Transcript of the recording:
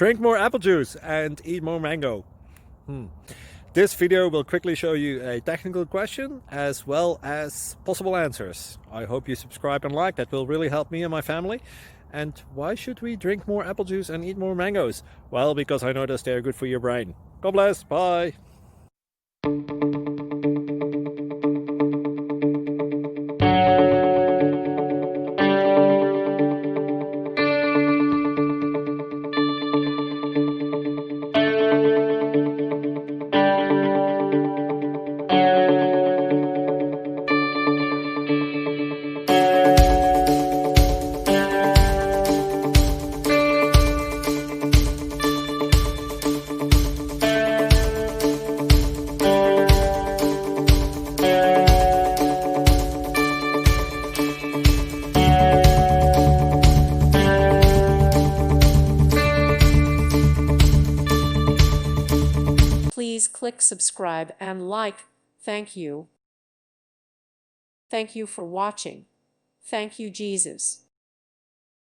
Drink more apple juice and eat more mango. This video will quickly show you a technical question as well as possible answers. I hope you subscribe and like, that will really help me and my family. And why should we drink more apple juice and eat more mangoes? Well, because I noticed they're good for your brain. God bless, bye! Please click subscribe and like. Thank you. Thank you for watching. Thank you, Jesus.